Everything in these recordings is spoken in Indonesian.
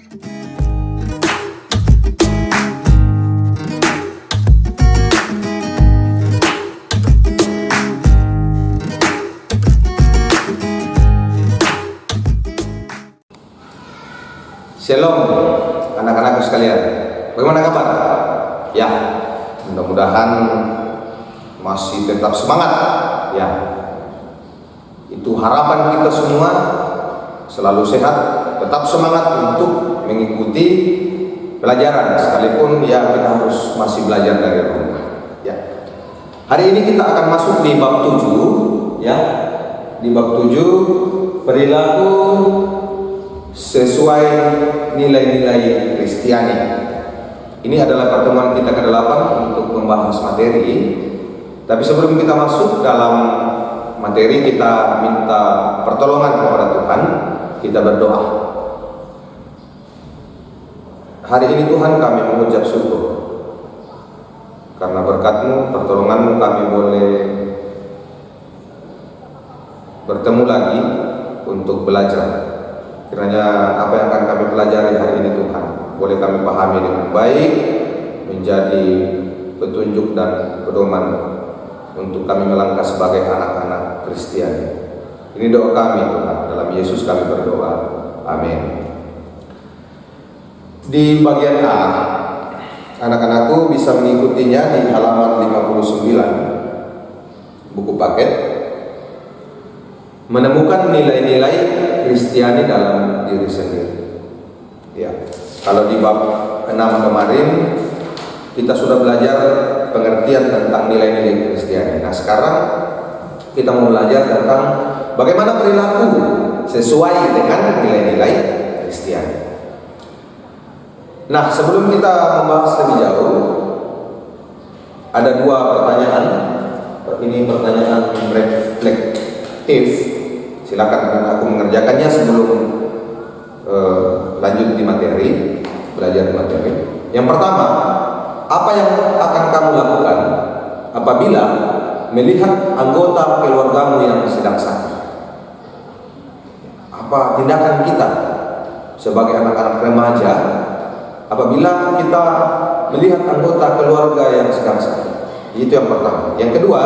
Shalom anak-anakku sekalian, bagaimana kabar? Ya, mudah-mudahan masih tetap semangat. Ya, itu harapan kita semua, selalu sehat, tetap semangat untuk mengikuti pelajaran, sekalipun ya kita harus masih belajar dari rumah. Ya, hari ini kita akan masuk di bab 7. Ya, di bab 7 perilaku sesuai nilai-nilai Kristiani. Ini adalah pertemuan kita ke-8 untuk membahas materi. Tapi sebelum kita masuk dalam materi, kita minta pertolongan kepada Tuhan. Kita berdoa. Hari ini Tuhan, kami mengucap syukur karena berkat-Mu, pertolongan-Mu, kami boleh bertemu lagi untuk belajar. Kiranya apa yang akan kami pelajari hari ini Tuhan boleh kami pahami dengan baik, menjadi petunjuk dan pedoman untuk kami melangkah sebagai anak-anak Kristiani. Ini doa kami Tuhan, dalam Yesus kami berdoa, amin. Di bagian A, anak-anakku bisa mengikutinya di halaman 59 buku paket. Menemukan nilai-nilai Kristiani dalam diri sendiri. Ya, kalau di bab 6 kemarin kita sudah belajar pengertian tentang nilai-nilai Kristiani. Nah, sekarang kita mau belajar tentang bagaimana perilaku sesuai dengan nilai-nilai Kristiani. Nah, sebelum kita membahas lebih jauh, ada dua pertanyaan. Ini pertanyaan reflektif. Silakan anak-anakku mengerjakannya sebelum lanjut di materi, belajar di materi. Yang pertama, apa yang akan kamu lakukan apabila melihat anggota keluargamu yang sedang sakit? Apa tindakan kita sebagai anak-anak remaja apabila kita melihat anggota keluarga yang sedang sakit? Itu yang pertama. Yang kedua,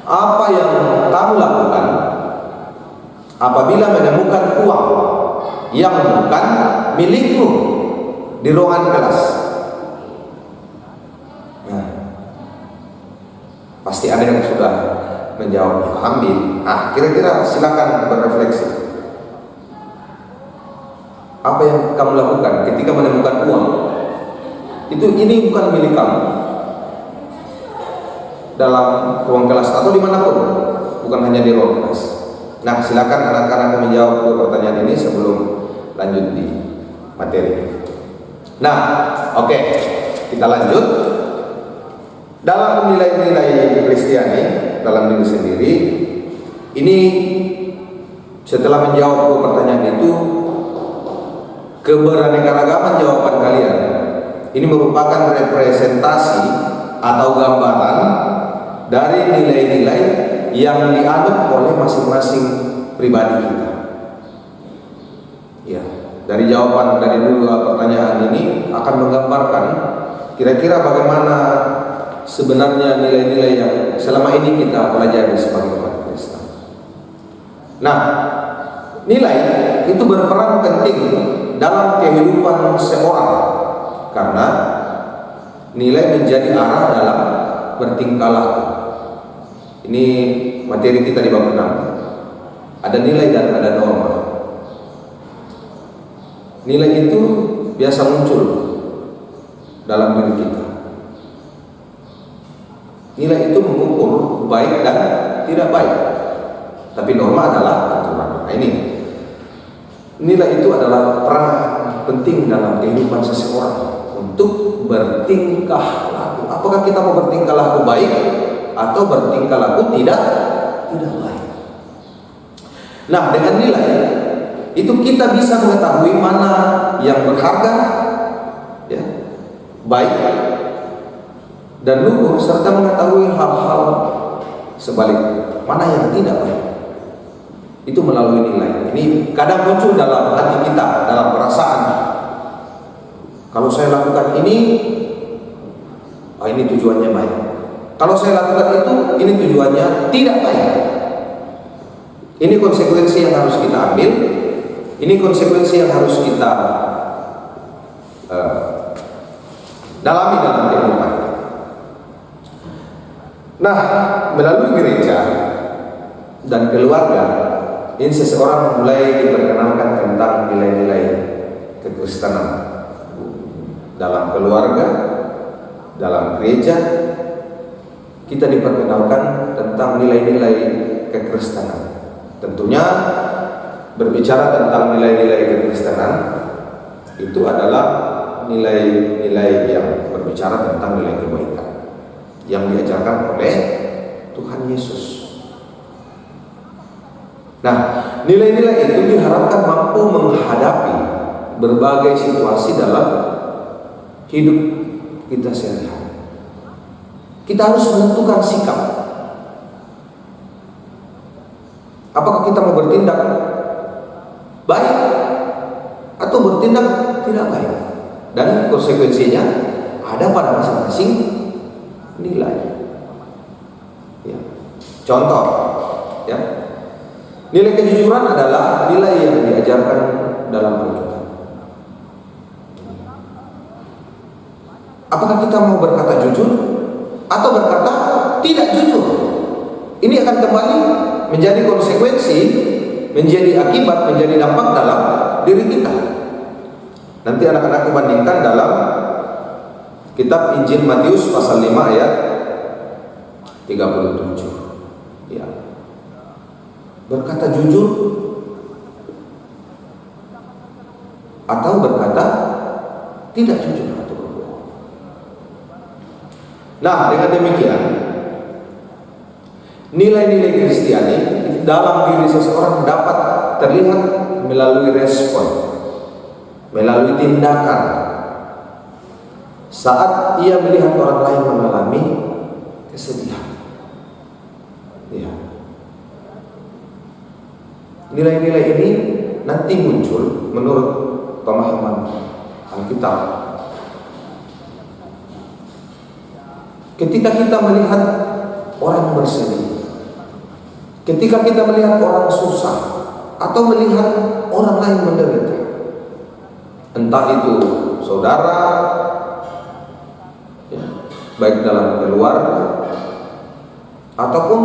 apa yang kamu lakukan apabila menemukan uang yang bukan milikmu di ruangan kelas? Nah, pasti ada yang sudah menjawab, ambil. Nah, kira-kira silakan berefleksi. Apa yang kamu lakukan ketika menemukan uang ini bukan milik kamu dalam ruang kelas atau dimanapun, bukan hanya di ruang kelas. Nah, silakan anak-anak menjawab dua pertanyaan ini sebelum lanjut di materi. Nah, oke, kita lanjut. Dalam nilai-nilai Kristiani dalam diri sendiri, ini setelah menjawab dua pertanyaan itu, keberaneka-ragaman jawaban kalian ini merupakan representasi atau gambaran dari nilai-nilai yang dianut oleh masing-masing pribadi kita. Ya, dari jawaban dari dua pertanyaan ini akan menggambarkan kira-kira bagaimana sebenarnya nilai-nilai yang selama ini kita pelajari sebagai umat Kristen. Nah, nilai itu berperan penting dalam kehidupan seorang karena nilai menjadi arah dalam bertingkah laku. Ini materi kita di bab 6. Ada nilai dan ada norma. Nilai itu biasa muncul dalam diri kita. Nilai itu mengukur baik dan tidak baik. Tapi norma adalah aturan. Nah, ini nilai itu adalah peran penting dalam kehidupan seseorang untuk bertingkah laku. Apakah kita mau bertingkah laku baik atau bertingkah laku tidak baik? Nah, dengan nilai itu kita bisa mengetahui mana yang berharga, ya, baik dan luhur, serta mengetahui hal-hal sebaliknya, mana yang tidak baik. Itu melalui nilai. Ini kadang muncul dalam hati kita, dalam perasaan Kalau saya lakukan ini, ini tujuannya baik. Kalau saya lakukan itu, ini tujuannya tidak baik. Ini konsekuensi yang harus kita ambil. Ini konsekuensi yang harus kita dalami dalam kehidupan. Nah, melalui gereja dan keluarga, ini seseorang mulai diperkenalkan tentang nilai-nilai kekristenan. Dalam keluarga, dalam gereja, kita diperkenalkan tentang nilai-nilai kekristenan. Tentunya berbicara tentang nilai-nilai kekristenan itu adalah nilai-nilai yang berbicara tentang nilai kebaikan yang diajarkan oleh Tuhan Yesus. Nah, nilai-nilai itu diharapkan mampu menghadapi berbagai situasi dalam hidup kita sehari-hari. Kita harus menentukan sikap. Apakah kita mau bertindak baik atau bertindak tidak baik? Dan konsekuensinya ada pada masing-masing nilai. Ya. Contoh, ya, nilai kejujuran adalah nilai yang diajarkan dalam Alkitab. Apakah kita mau berkata jujur atau berkata tidak jujur? Ini akan kembali menjadi konsekuensi, menjadi akibat, menjadi dampak dalam diri kita. Nanti anak-anak bandingkan dalam kitab Injil Matius pasal 5 ayat 37. Ya. Berkata jujur atau berkata tidak jujur atau berbohong. Nah, dengan demikian nilai-nilai Kristiani dalam diri seseorang dapat terlihat melalui respon, melalui tindakan saat ia melihat orang lain mengalami kesedihan. Ya. Nilai-nilai ini nanti muncul menurut pemahaman Alkitab. Ketika kita melihat orang bersedih, ketika kita melihat orang susah, atau melihat orang lain menderita, entah itu saudara, ya, baik dalam keluarga ataupun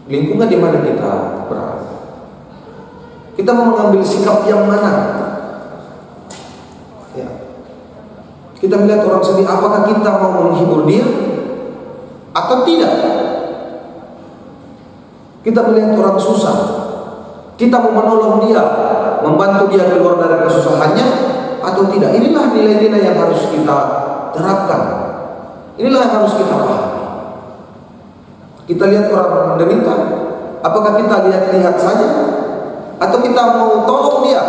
lingkungan di mana kita berada, kita mau mengambil sikap yang mana? Ya. Kita melihat orang sedih, apakah kita mau menghibur dia atau tidak? Kita melihat orang susah, kita mau menolong dia, membantu dia keluar dari kesusahannya atau tidak? Inilah nilai-nilai yang harus kita terapkan. Inilah yang harus kita pahami. Kita lihat orang menderita, apakah kita lihat-lihat saja atau kita mau tolong dia?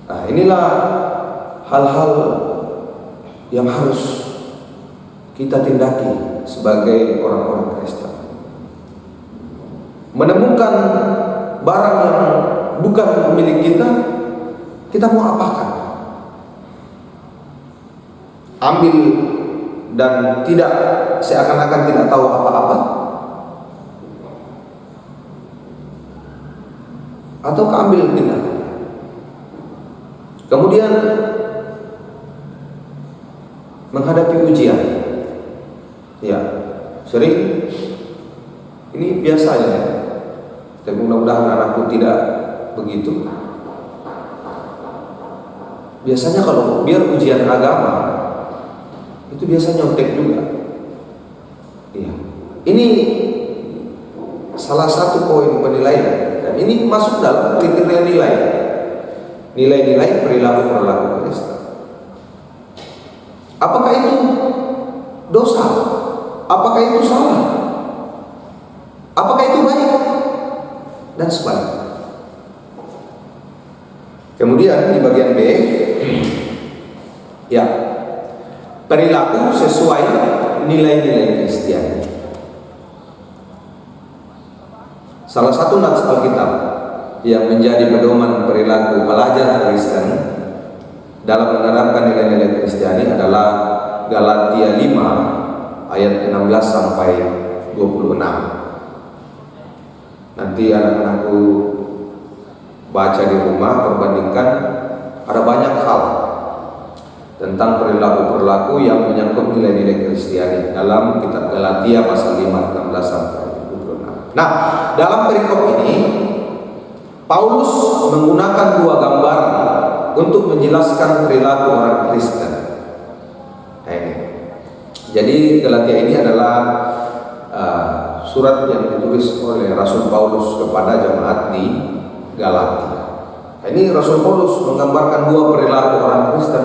Nah, inilah hal-hal yang harus kita tindaki sebagai orang-orang Kristen. Menemukan barang yang bukan milik kita, kita mau apakan? Ambil dan tidak, seakan-akan tidak tahu apa-apa, atau ambil tindakan. Kemudian menghadapi ujian. Ya, sering ini biasanya, tapi mudah-mudahan anakku tidak begitu. Biasanya kalau biar ujian agama itu biasanya nyontek juga. Ya. Ini salah satu poin penilaian, dan ini masuk dalam kriteria nilai-nilai perilaku Kristen. Apakah itu dosa? Apakah itu salah? Apakah itu baik? Dan sebaliknya. Kemudian di bagian B, ya, perilaku sesuai nilai-nilai Kristiani. Salah satu nats Alkitab yang menjadi pedoman perilaku pelajar Kristen dalam menerapkan nilai-nilai Kristiani adalah Galatia 5 ayat 16 sampai 26. Nanti anak-anakku baca di rumah, perbandingkan, ada banyak hal tentang perilaku-perilaku yang menyangkut nilai-nilai Kristiani dalam kitab Galatia pasal 5 16 sampai 26. Nah, dalam perikop ini Paulus menggunakan dua gambaran untuk menjelaskan perilaku orang Kristen. Nah, ini. Jadi Galatia ini adalah surat yang ditulis oleh Rasul Paulus kepada jemaat di Galatia. Nah, ini Rasul Paulus menggambarkan dua perilaku orang Kristen.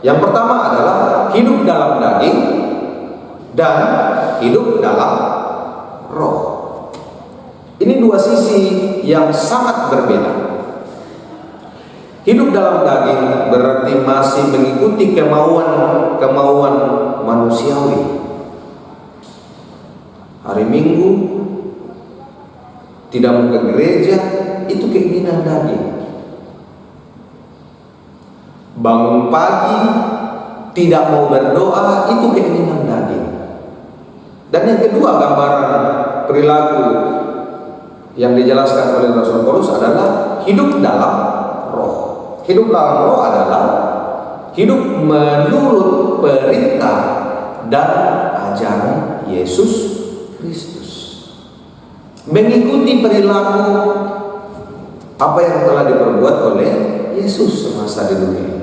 Yang pertama adalah hidup dalam daging dan hidup dalam roh. Ini dua sisi yang sangat berbeda. Hidup dalam daging berarti masih mengikuti kemauan manusiawi. Hari Minggu tidak mau ke gereja, itu keinginan daging. Bangun pagi tidak mau berdoa, itu keinginan daging. Dan yang kedua, gambaran perilaku yang dijelaskan oleh Rasul Paulus adalah hidup dalam roh. Hidup dalam roh adalah hidup menurut perintah dan ajaran Yesus Kristus, mengikuti perilaku apa yang telah diperbuat oleh Yesus semasa di dunia.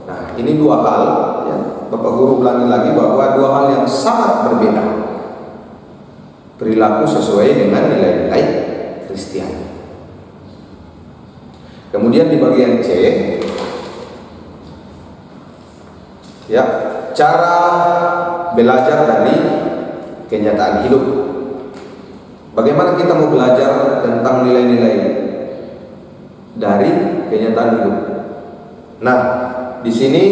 Nah, ini dua hal ya. Bapak Guru ulangi lagi bahwa dua hal yang sangat berbeda. Perilaku sesuai dengan nilai-nilai Kristiani. Kemudian di bagian C, ya, cara belajar dari kenyataan hidup. Bagaimana kita mau belajar tentang nilai-nilai dari kenyataan hidup? Nah, di sini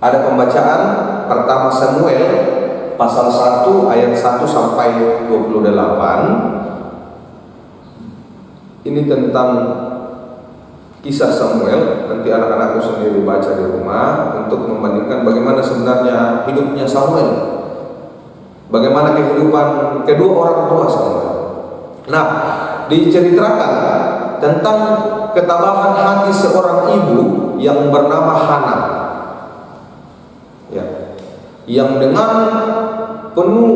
ada pembacaan pertama Samuel pasal 1 ayat 1 sampai 28. Ini tentang kisah Samuel. Nanti anak-anakku sendiri baca di rumah untuk membandingkan bagaimana sebenarnya hidupnya Samuel, bagaimana kehidupan kedua orang tua Samuel. Nah, diceritakan tentang ketabahan hati seorang ibu yang bernama Hana, ya, yang dengan penuh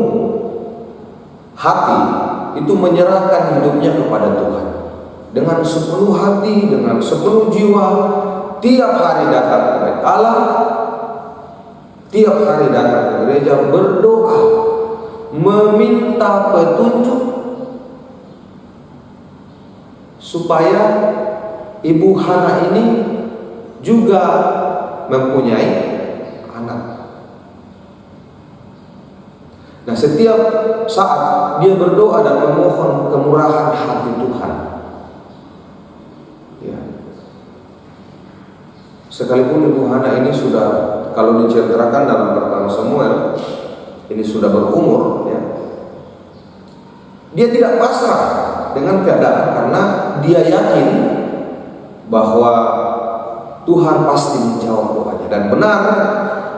hati itu menyerahkan hidupnya kepada Tuhan. Dengan sepenuh hati, dengan sepenuh jiwa, tiap hari datang kepada Allah, tiap hari datang ke gereja, berdoa, meminta petunjuk supaya ibu Hana ini juga mempunyai anak. Nah, setiap saat dia berdoa dan memohon kemurahan hati Tuhan. Ya. Sekalipun ibu Hana ini sudah, kalau diceritakan dalam pertama Samuel, ini sudah berumur, ya, dia tidak pasrah dengan keadaan karena dia yakin bahwa Tuhan pasti menjawab doanya, dan benar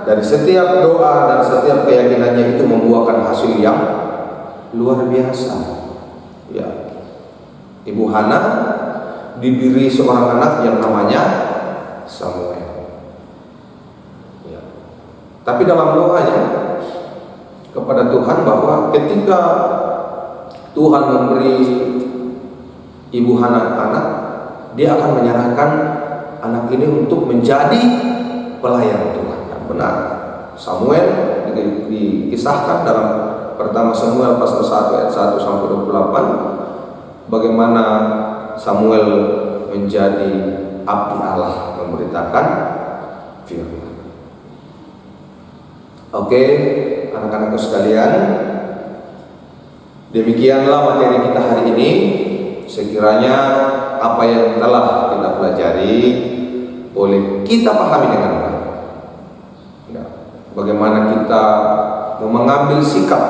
dari setiap doa dan setiap keyakinannya itu membuahkan hasil yang luar biasa. Ya, ibu Hana diberi seorang anak yang namanya Samuel. Ya. Tapi dalam doanya kepada Tuhan bahwa ketika Tuhan memberi ibu Hana anak, dia akan menyerahkan anak ini untuk menjadi pelayan Tuhan. Dan benar, Samuel dikisahkan dalam pertama Samuel pasal 1 ayat 1 sampai 28 bagaimana Samuel menjadi abdi Allah memberitakan firman. Oke, anak-anakku sekalian, demikianlah materi kita hari ini. Sekiranya apa yang telah kita pelajari boleh kita pahami dengan baik. Ya, bagaimana kita mau mengambil sikap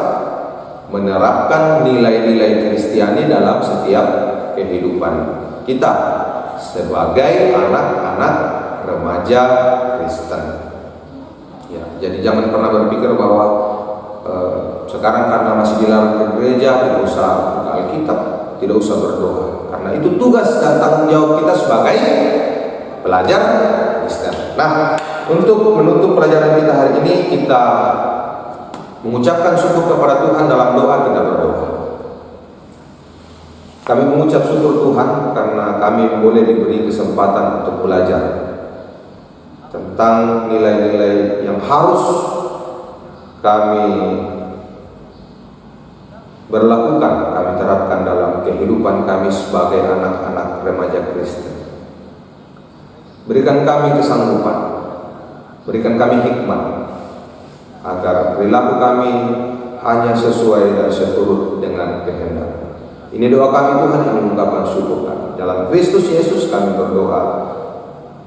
menerapkan nilai-nilai Kristiani dalam setiap kehidupan kita sebagai anak-anak remaja Kristen. Ya, jadi jangan pernah berpikir bahwa sekarang karena masih dilarang ke gereja tidak usah buka Alkitab, tidak usah berdoa, karena itu tugas dan tanggung jawab kita sebagai pelajar Kristen. Nah, untuk menutup pelajaran kita hari ini, kita mengucapkan syukur kepada Tuhan. Dalam doa kita berdoa. Kami mengucap syukur Tuhan karena kami boleh diberi kesempatan untuk belajar tentang nilai-nilai yang harus kami berlakukan, kami terapkan dalam kehidupan kami sebagai anak-anak remaja Kristen. Berikan kami kesanggupan, berikan kami hikmat, agar perilaku kami hanya sesuai dan seturut dengan kehendak. Ini doa kami Tuhan, yang mengungkapkan syukur kami. Dalam Kristus Yesus kami berdoa.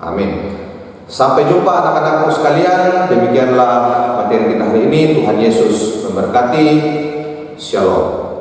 Amin. Sampai jumpa anak-anakku sekalian. Demikianlah materi kita hari ini. Tuhan Yesus memberkati. Shalom.